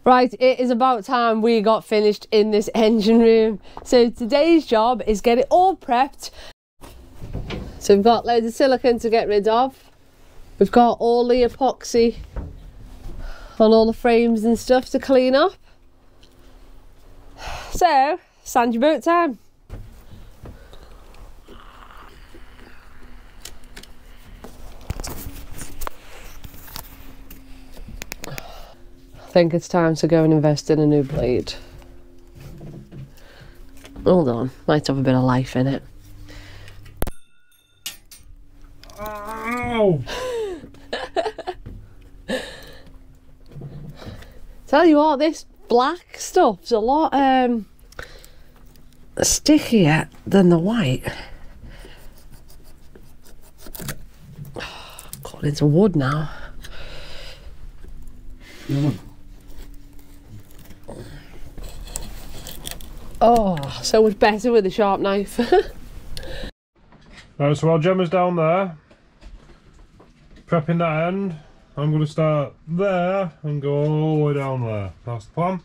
Right, it is about time we got finished in this engine room. So today's job is get it all prepped. So we've got loads of silicone to get rid of. We've got all the epoxy on all the frames and stuff to clean up. So, sand your boat time. I think it's time to go and invest in a new blade. Hold on, might have a bit of life in it. Ow! Tell you what, this black stuff's a lot stickier than the white. God, it's wood now. Oh, so much better with a sharp knife. Right, so while Gemma's down there, prepping that end, I'm going to start there and go all the way down there. That's the plan.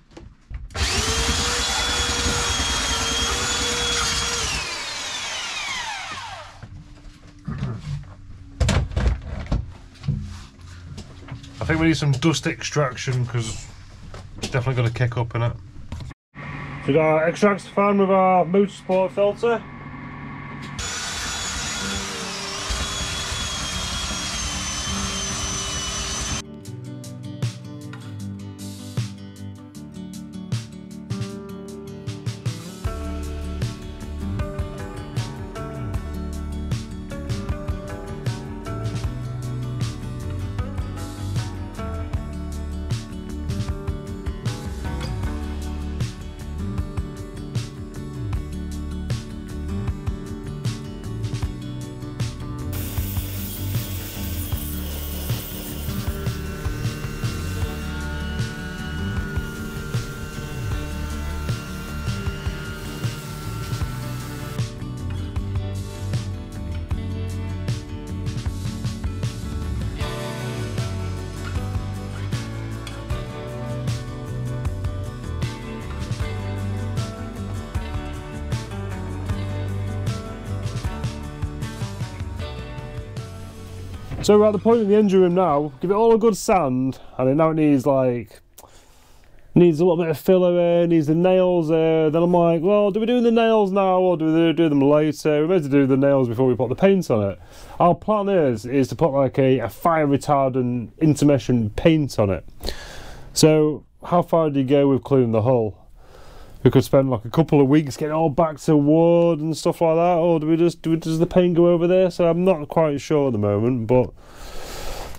I think we need some dust extraction because it's definitely going to kick up in it. So we got our extract fan with our motorsport filter. So we're at the point in the engine room now, give it all a good sand, and now it needs a little bit of filler in, needs the nails in. Then I'm like, well, do we do the nails now or do we do them later? We're meant to do the nails before we put the paint on it. Our plan is to put like a fire retardant intermission paint on it. So how far do you go with cleaning the hull? We could spend like a couple of weeks getting all back to wood and stuff like that, or does the paint go over there? So I'm not quite sure at the moment, but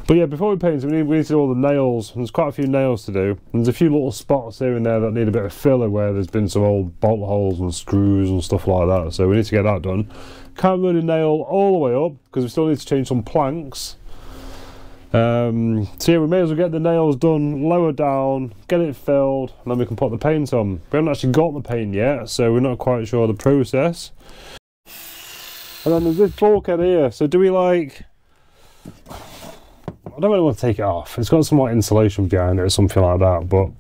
yeah, before we paint, we need to do all the nails. There's quite a few nails to do. And there's a few little spots here and there that need a bit of filler where there's been some old bolt holes and screws and stuff like that. So we need to get that done. Can't really nail all the way up because we still need to change some planks. So yeah, we may as well get the nails done lower down, get it filled, and then we can put the paint on. We haven't actually got the paint yet, so we're not quite sure the process. And then there's this bulkhead here, so do we like... I don't really want to take it off. It's got some like insulation behind it or something like that, but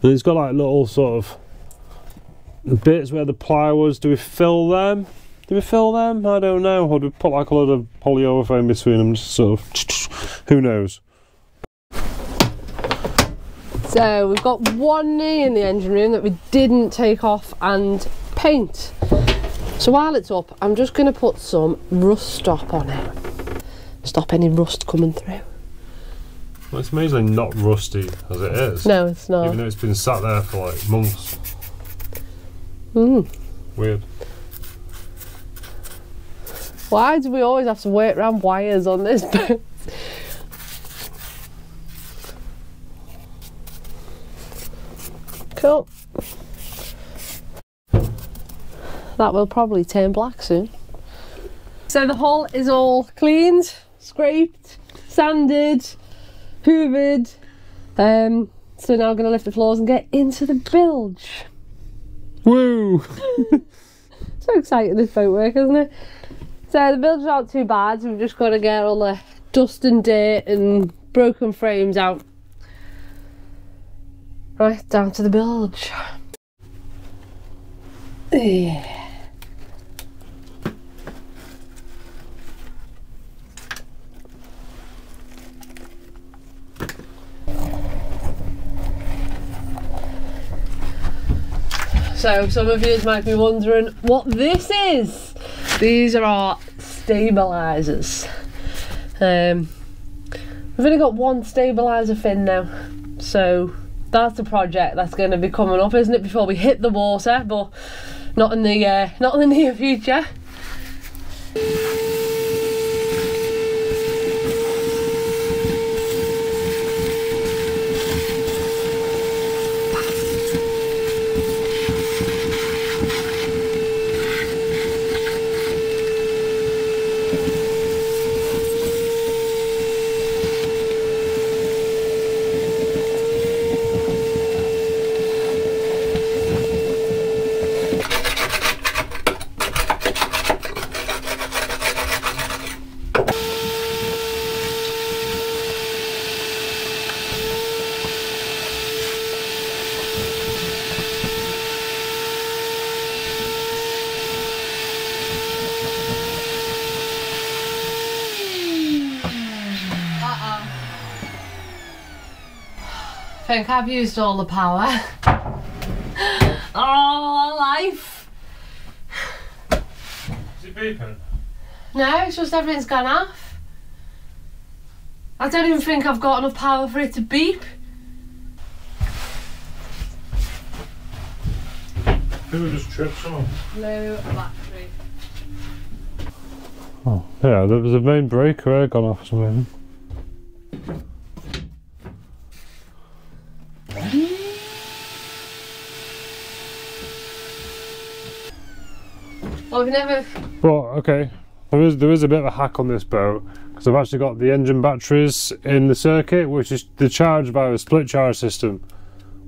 it's got like little sort of bits where the plywood's. Do we fill them? Do we fill them? I don't know. Or do we put like a lot of polyurethane between them? Just sort of, who knows? So we've got one knee in the engine room that we didn't take off and paint. So while it's up, I'm just going to put some rust stop on it. Stop any rust coming through. Well, it's amazingly not rusty as it is. No, it's not. Even though it's been sat there for like months. Weird. Why do we always have to wait around wires on this boat? Cool. That will probably turn black soon. So the hull is all cleaned, scraped, sanded, hoovered. So now I'm going to lift the floors and get into the bilge. Woo! So exciting, this boat work, isn't it? So the bilge aren't too bad. We've just got to get all the dust and dirt and broken frames out. Right, down to the bilge. Yeah. So some of you might be wondering what this is. These are our stabilisers. We've only got one stabiliser fin now, so that's a project that's going to be coming up, isn't it, before we hit the water, but not in the near future. I think I've used all the power. Oh, life! Is it beeping? No, it's just everything's gone off. I don't even think I've got enough power for it to beep. Who just tripped someone? Low battery. Oh, yeah, there was a main breaker gone off or something. Well, we've never... Well, okay, there is a bit of a hack on this boat, because I've actually got the engine batteries in the circuit, which is the charge by a split charge system,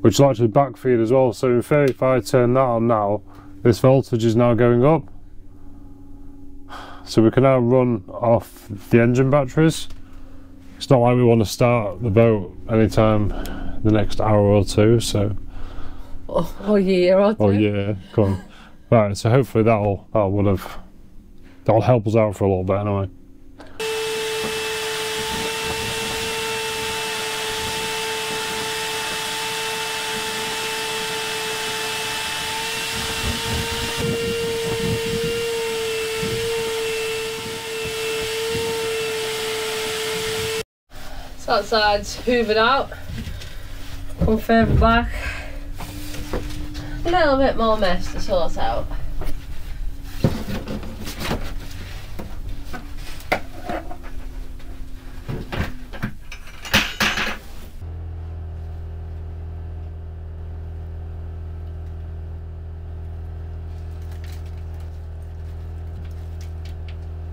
which will actually backfeed as well. So in theory, if I turn that on now, this voltage is now going up. So we can now run off the engine batteries. It's not like we want to start the boat anytime the next hour or two, so... Or year or two. Oh yeah, come on. Right, so hopefully that'll help us out for a little bit anyway. So that side's hoovered out. Come further back. A little bit more mess to sort out.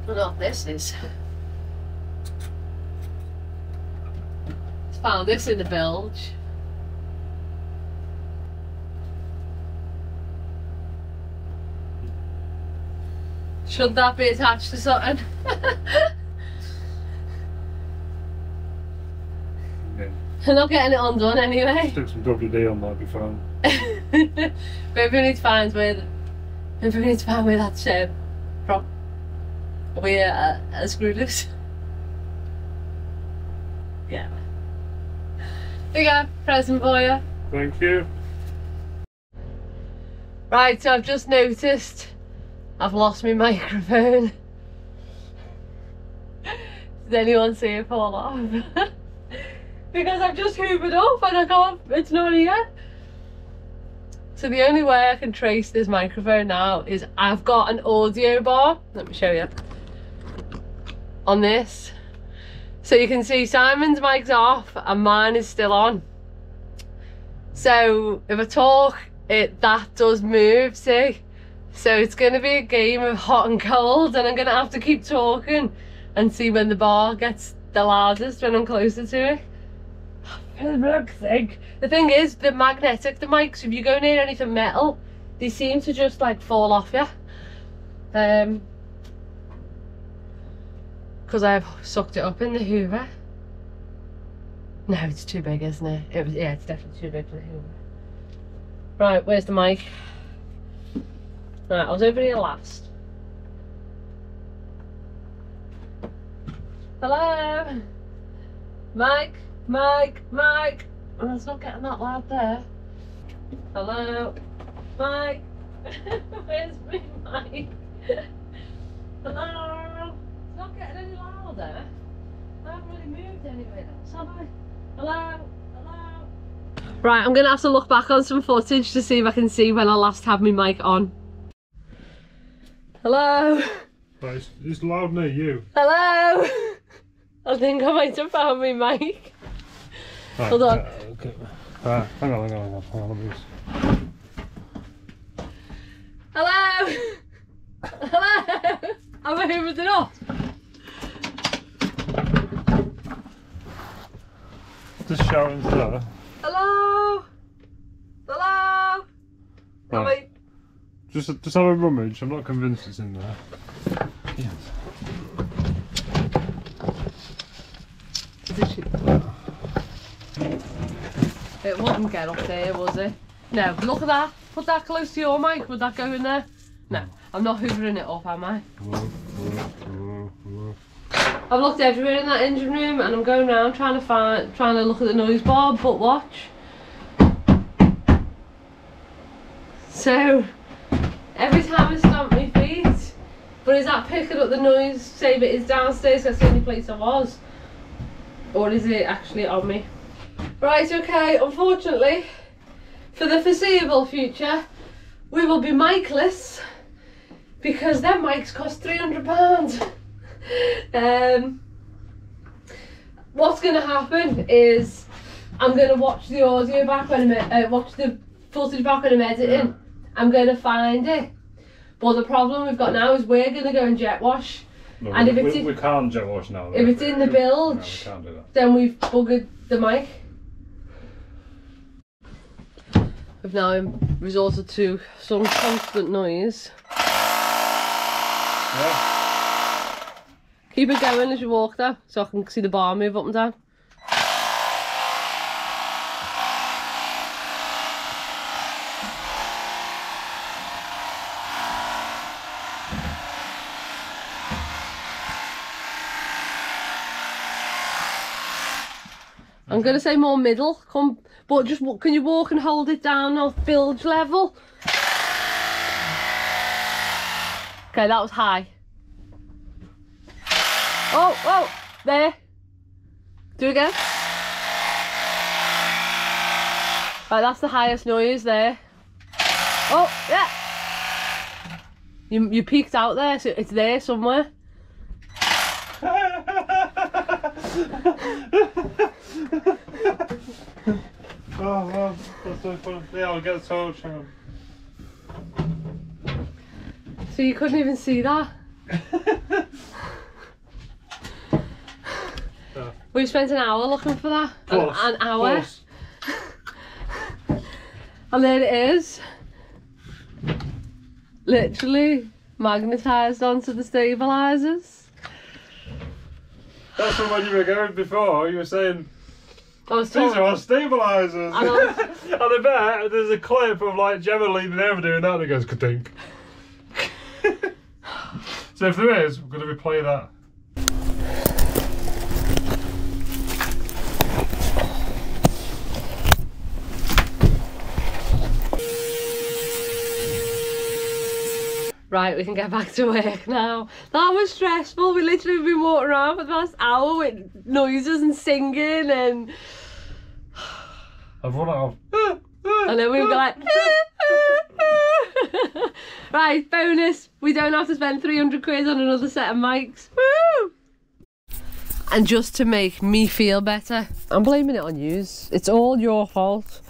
I don't know what this is. Found this in the bilge. Should that be attached to something? Yeah. I'm not getting it undone anyway. Stick some WD on that, be fine. Maybe we need to find where that's from. Where a screw loose. Yeah. There you go, present for you. Thank you. Right, so I've just noticed I've lost my microphone. Did anyone see it fall off? Because I've just hoovered up and I can't, it's not here. So the only way I can trace this microphone now is I've got an audio bar. Let me show you. On this. So you can see Simon's mic's off and mine is still on. So if I talk, that does move, see? So it's going to be a game of hot and cold, and I'm going to have to keep talking and see when the bar gets the loudest when I'm closer to it. For fuck's sake. The thing is, they're magnetic, the mics. If you go near anything metal, they seem to just like fall off you. Because I've sucked it up in the hoover. No, it's too big, isn't it? Yeah, it's definitely too big for the Hoover. Right, where's the mic? Right, I was over here last. Hello? Mike? Mike? Mike? Oh, it's not getting that loud there. Hello? Mike? Where's me mic? Hello? It's not getting any louder. I haven't really moved anywhere else, have I? Hello? Hello? Right, I'm going to have to look back on some footage to see if I can see when I last had my mic on. Hello? But it's loud near you. Hello? I think I might have found my mic. Right, Hold on. Okay. Right, hang on. Hello? Hello? Have I hoovered it up? Just shouting there. Hello? Hello? Right. Just have a rummage. I'm not convinced it's in there. Yes. It wouldn't get up there, was it? No, look at that. Put that close to your mic. Would that go in there? No, I'm not hoovering it up, am I? I've looked everywhere in that engine room and I'm going around trying to look at the noise bar, but watch. So, every time I stomp my feet, but is that picking up the noise, say if it is downstairs, that's the only place I was? Or is it actually on me? Right, okay, unfortunately, for the foreseeable future, we will be mic-less because them mics cost £300. What's going to happen is I'm going to watch the audio back when I'm watch the footage back when I'm editing. Yeah. I'm going to find it, but the problem we've got now is we're going to go and jet wash. No, and if it's we can't jet wash now. Though. If it's in the bilge, no, we can't do that. Then we've buggered the mic. We've now resorted to some constant noise. Yeah. Keep it going as you walk though, so I can see the bar move up and down. I'm going to say more middle, but just can you walk and hold it down off bilge level? Okay, that was high. Oh, there. Do it again. Right, that's the highest noise there. Oh, yeah. You peaked out there, so it's there somewhere. Oh, that's so funny. Yeah, I'll get the total channel. So you couldn't even see that? Yeah. We've spent an hour looking for that. An hour. And there it is. Literally magnetised onto the stabilisers. That's from when you were going before, you were saying These are our stabilisers. And I bet there's a clip of like Gemma leaning over doing that and it goes ka-dink. So if there is, we're going to replay that. Right, we can get back to work now. That was stressful. We literally have been walking around for the past hour with noises and singing and... I've run out of... And then we were like... Right, bonus. We don't have to spend 300 quid on another set of mics. Woo! And just to make me feel better, I'm blaming it on yous. It's all your fault.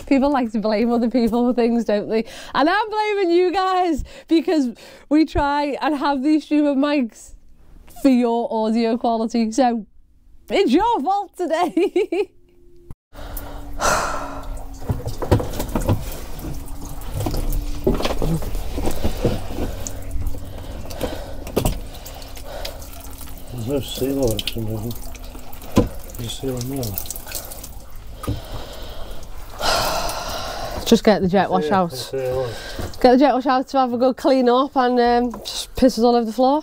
People like to blame other people for things, don't they? And I'm blaming you guys because we try and have these stupid mics for your audio quality. So it's your fault today. There's no seal or something. Just see one more. Just get the jet wash out. Get the jet wash out to have a good clean up and just pisses all over the floor.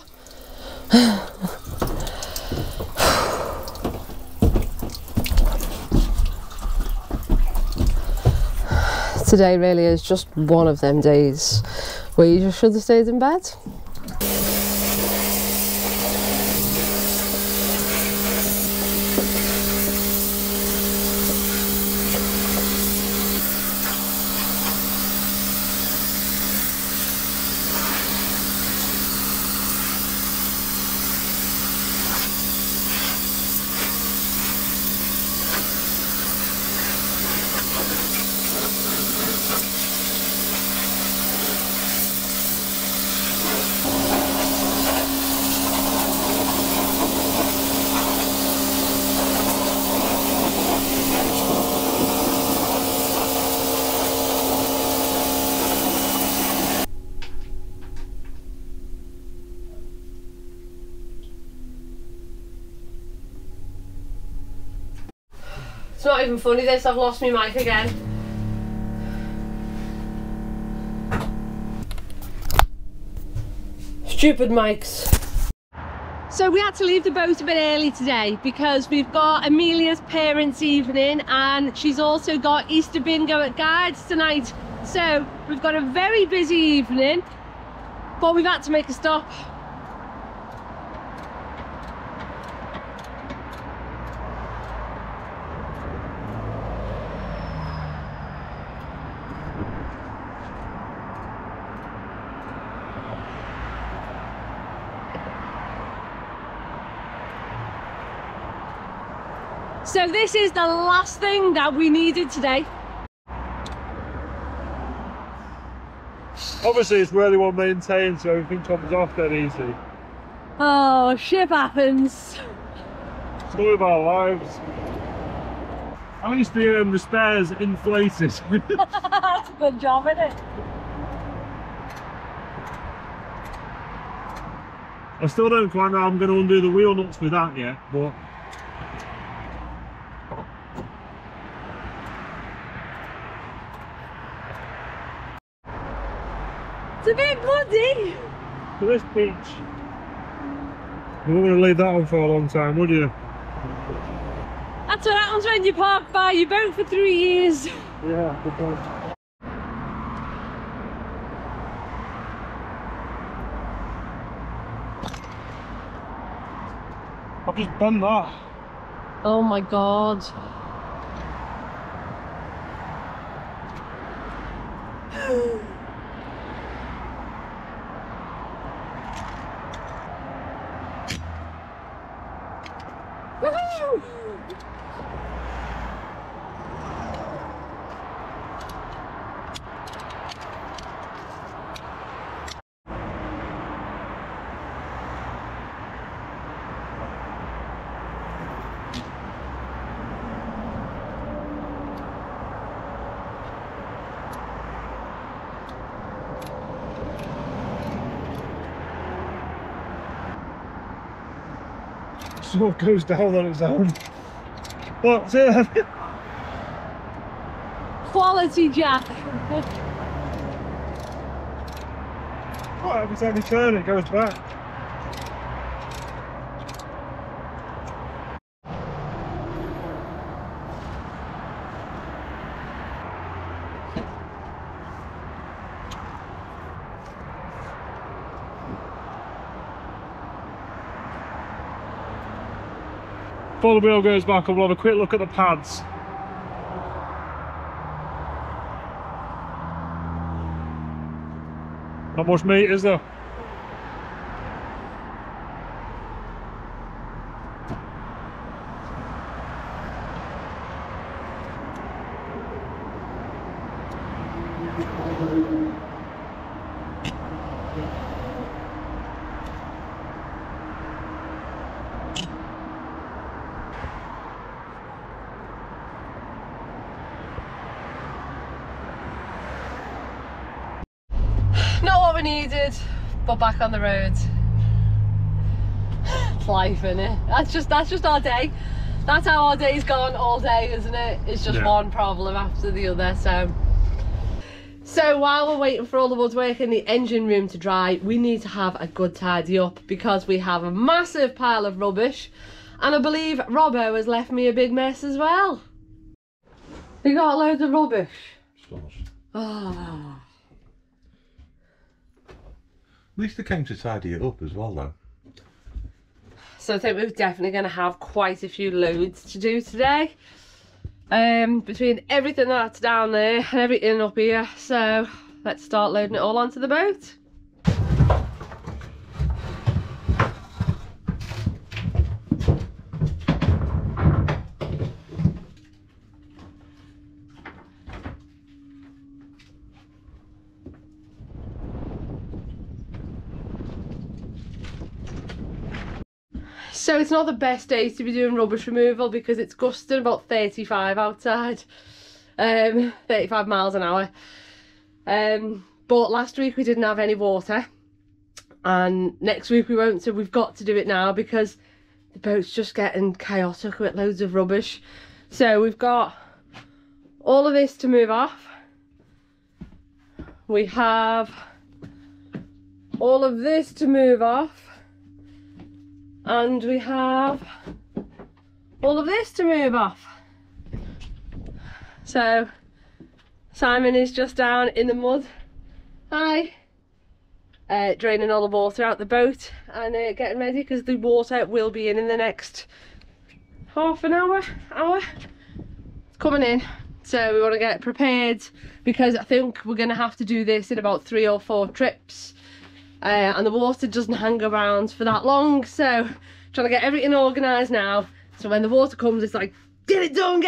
Today really is just one of them days where you just should have stayed in bed. It's not even funny this, I've lost my mic again. Stupid mics. So we had to leave the boat a bit early today because we've got Amelia's parents' evening and she's also got Easter bingo at Guards tonight. So we've got a very busy evening, but we've had to make a stop. So this is the last thing that we needed today. Obviously it's really well maintained, so everything comes off dead easy. Oh, shit happens. Story of our lives. At least the spares inflated. That's a good job, isn't it? I still don't quite know how I'm going to undo the wheel nuts with that yet, but it's a bit muddy. for this beach, you wouldn't want to leave that on for a long time, would you? That's what happens when you park by your boat for 3 years. Yeah, good point. I've just done that. Oh my god. Woohoo! So it goes down on its own. What's it? Quality Jack. Oh, every time you turn it goes back. Before the wheel goes back, I'll have a quick look at the pads. Not much meat, is there? Not what we needed, but back on the road. It's life, innit? That's just our day. That's how our day's gone all day, isn't it? It's just one problem after the other. So while we're waiting for all the woodwork in the engine room to dry, we need to have a good tidy up because we have a massive pile of rubbish, and I believe Robbo has left me a big mess as well. You got loads of rubbish. Oh. At least they came to tidy it up as well, though. So I think we're definitely going to have quite a few loads to do today. Between everything that's down there and everything up here. So let's start loading it all onto the boat. So it's not the best day to be doing rubbish removal because it's gusting about 35 outside, 35 miles an hour. But last week we didn't have any water, and next week we won't, so we've got to do it now because the boat's just getting chaotic with loads of rubbish. So we've got all of this to move off. We have all of this to move off. And we have all of this to move off. So Simon is just down in the mud. Hi. Draining all the water out the boat and getting ready because the water will be in the next half an hour. It's coming in. So we want to get prepared because I think we're going to have to do this in about 3 or 4 trips. And the water doesn't hang around for that long, so trying to get everything organised now, so when the water comes it's like, get it done.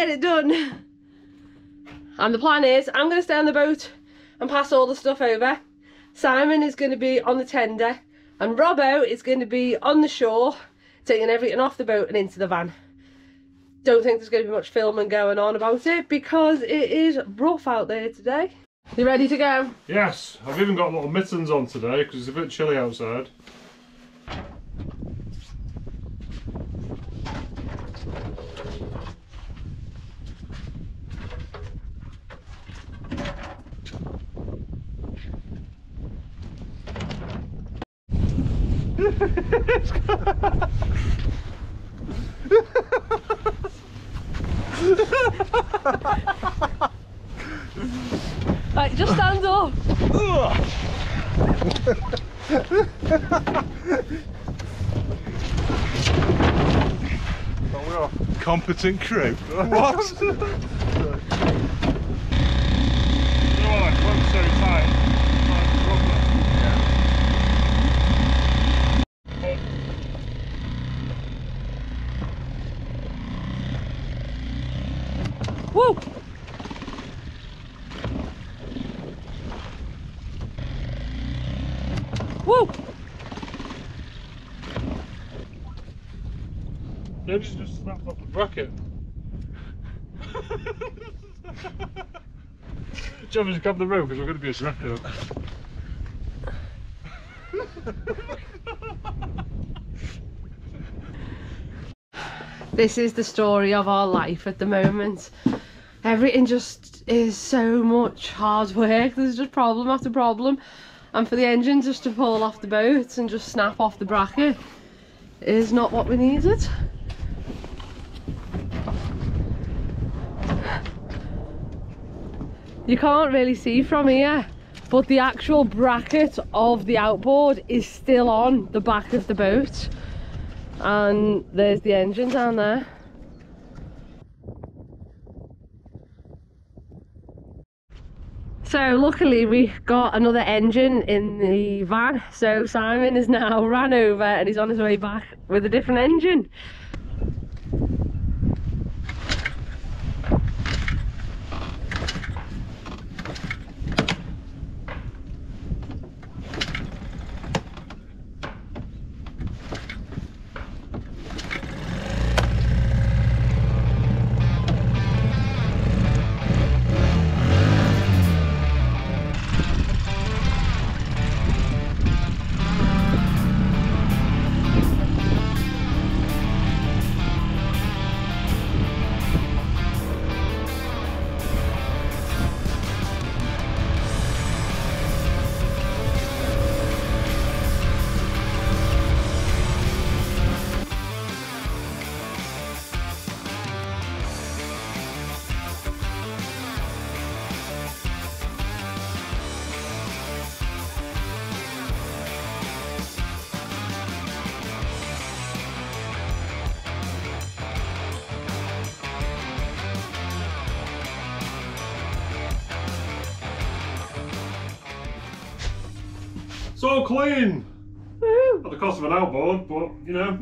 And the plan is, I'm going to stay on the boat and pass all the stuff over. Simon is going to be on the tender, and Robbo is going to be on the shore, taking everything off the boat and into the van. Don't think there's going to be much filming going on about it, because it is rough out there today. You ready to go? Yes, I've even got little mittens on today because it's a bit chilly outside. Right, just stand up. Competent crew. What? Oh, that cloak's so tight. Woo! Woo! Nobody's just snapped off the bracket. Just grab the rope because we're going to be distracted. This is the story of our life at the moment. Everything just is so much hard work. There's just problem after problem. And for the engine just to pull off the boat and just snap off the bracket is not what we needed. You can't really see from here, but the actual bracket of the outboard is still on the back of the boat. And there's the engine down there. So luckily we got another engine in the van, so Simon is now ran over and he's on his way back with a different engine. It's all clean. Woo. At the cost of an outboard, but you know.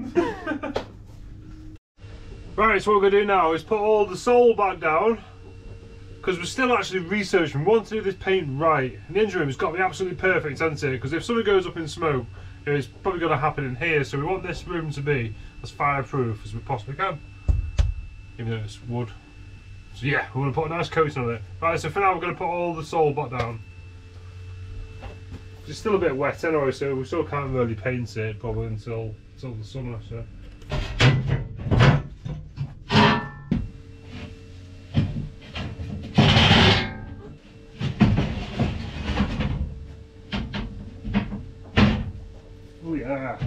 Right, so what we're going to do now is put all the sole back down, because we're still actually researching. We want to do this paint right. And the engine room has got to be absolutely perfect, hasn't it? Because if something goes up in smoke, it's probably going to happen in here. So we want this room to be as fireproof as we possibly can, even though it's wood. So yeah, we're going to put a nice coating on it. Right, so for now we're going to put all the sole back down. It's still a bit wet anyway, so we still can't really paint it probably until the summer. So. Oh yeah.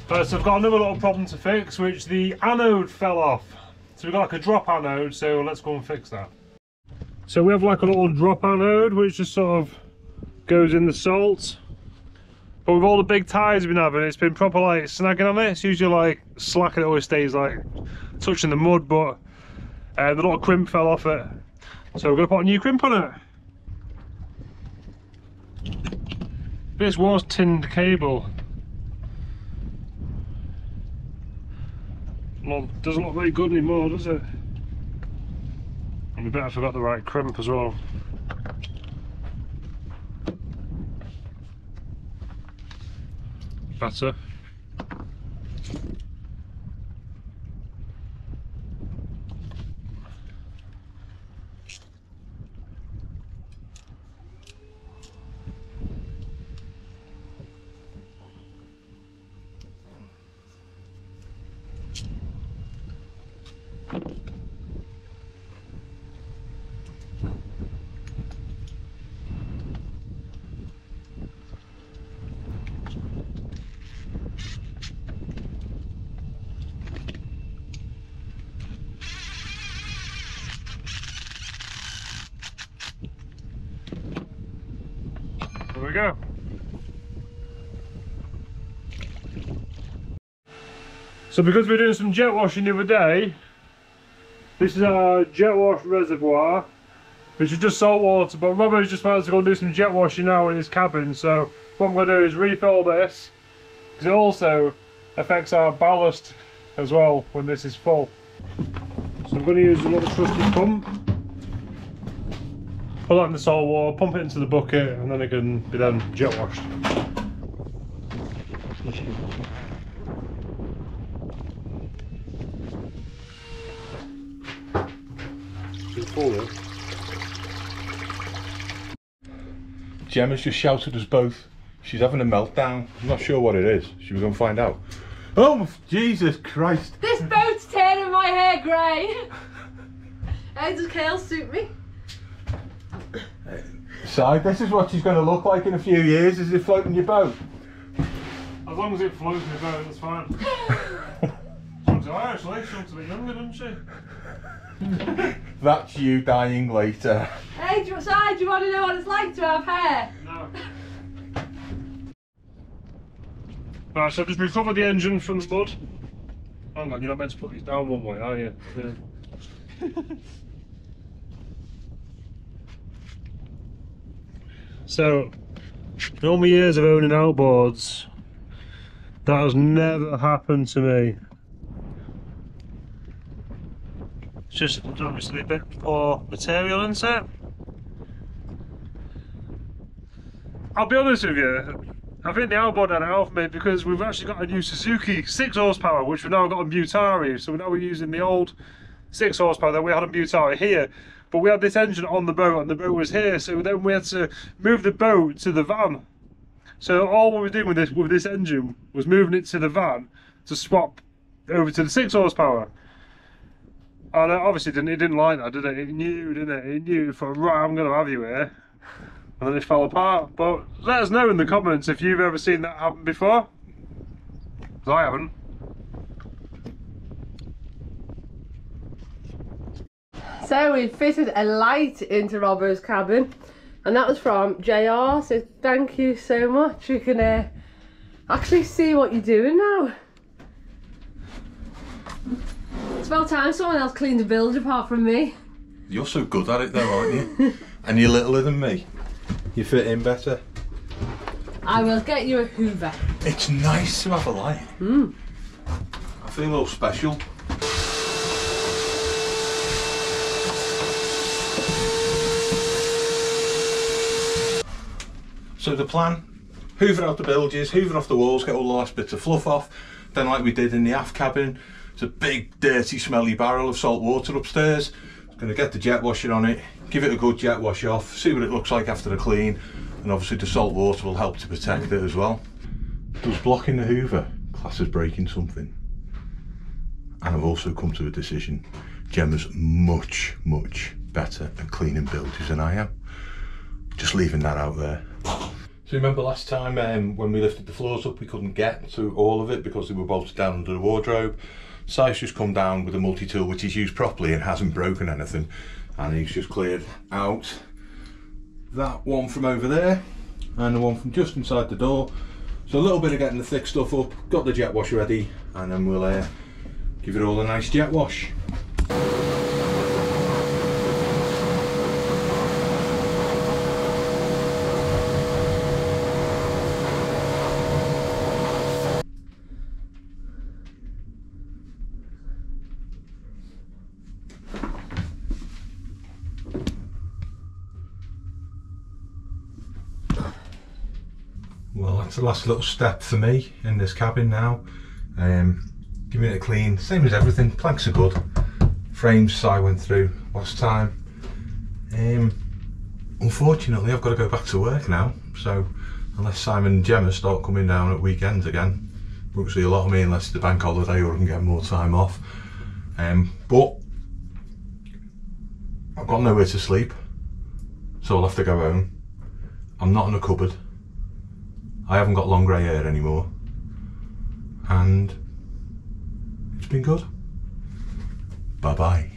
So I've got another little problem to fix, which the anode fell off. So we've got like a drop anode, so let's go and fix that. So we have like a little drop anode, which just sort of goes in the salt. But with all the big tyres we've been having, it's been proper like snagging on it. It's usually like slack, and it always stays like touching the mud, but the little crimp fell off it. So we're going to put a new crimp on it. This was tinned cable. Well, doesn't look very good anymore, does it? And we better forgot the right crimp as well. Better. There we go. So because we're doing some jet washing the other day, this is our jet wash reservoir, which is just salt water, but Robbo's just about to go and do some jet washing now in his cabin. So what I'm going to do is refill this, because it also affects our ballast as well when this is full. So I'm going to use a little trusty pump. Put that in the salt water, pump it into the bucket, and then it can be then jet washed. Gemma's just shouted us both. She's having a meltdown. I'm not sure what it is. Should we go and find out? Oh, Jesus Christ! This boat's turning my hair grey. How does Kale suit me? Si, this is what she's going to look like in a few years. Is it floating your boat? As long as it floats in the boat, that's fine. She's actually, she's a bit younger, doesn't she? That's you dying later. Hey, do you want to know what it's like to have hair? No. Right, so I've just recovered the engine from the mud. Hang on, you're not meant to put these down one way, are you? Yeah. So, in all my years of owning outboards, that has never happened to me. It's just obviously a bit more material, isn't it? I'll be honest with you, I think the outboard had it off me because we've actually got a new Suzuki 6 horsepower, which we've now got on Butari. So now we're using the old 6 horsepower that we had on Butari here. But we had this engine on the boat and the boat was here, so then we had to move the boat to the van. So all we were doing with this engine was moving it to the van to swap over to the 6 horsepower. And obviously it didn't like that, did it? It knew, didn't it? It knew, it thought, right, I'm going to have you here. And then it fell apart. But let us know in the comments if you've ever seen that happen before. Because I haven't. So we fitted a light into Robbo's cabin, and that was from JR, so thank you so much. You can actually see what you're doing now. It's about time someone else cleaned the bilge apart from me. You're so good at it though, aren't you? And you're littler than me. You fit in better. I will get you a Hoover. It's nice to have a light. I feel all special. So the plan, hoover out the bilges, hoover off the walls, get all the last bits of fluff off. Then like we did in the aft cabin, it's a big dirty smelly barrel of salt water upstairs. Going to get the jet washer on it, give it a good jet wash off, see what it looks like after the clean, and obviously the salt water will help to protect it as well. Does blocking the hoover class as breaking something? And I've also come to a decision. Gemma's much better at cleaning bilges than I am. Just leaving that out there. So remember last time when we lifted the floors up, we couldn't get to all of it because they were bolted down under the wardrobe. Si's just come down with a multi-tool which he's used properly and hasn't broken anything, and he's just cleared out that one from over there and the one from just inside the door. So a little bit of getting the thick stuff up, got the jet wash ready, and then we'll give it all a nice jet wash. Well, that's the last little step for me in this cabin now. Giving it a clean, same as everything. Planks are good. Frames I went through last time. Unfortunately, I've got to go back to work now. So unless Simon and Gemma start coming down at weekends again, won't see a lot of me unless it's the bank holiday or I can get more time off. But I've got nowhere to sleep, so I'll have to go home. I'm not in a cupboard. I haven't got long grey hair anymore, and it's been good. Bye bye.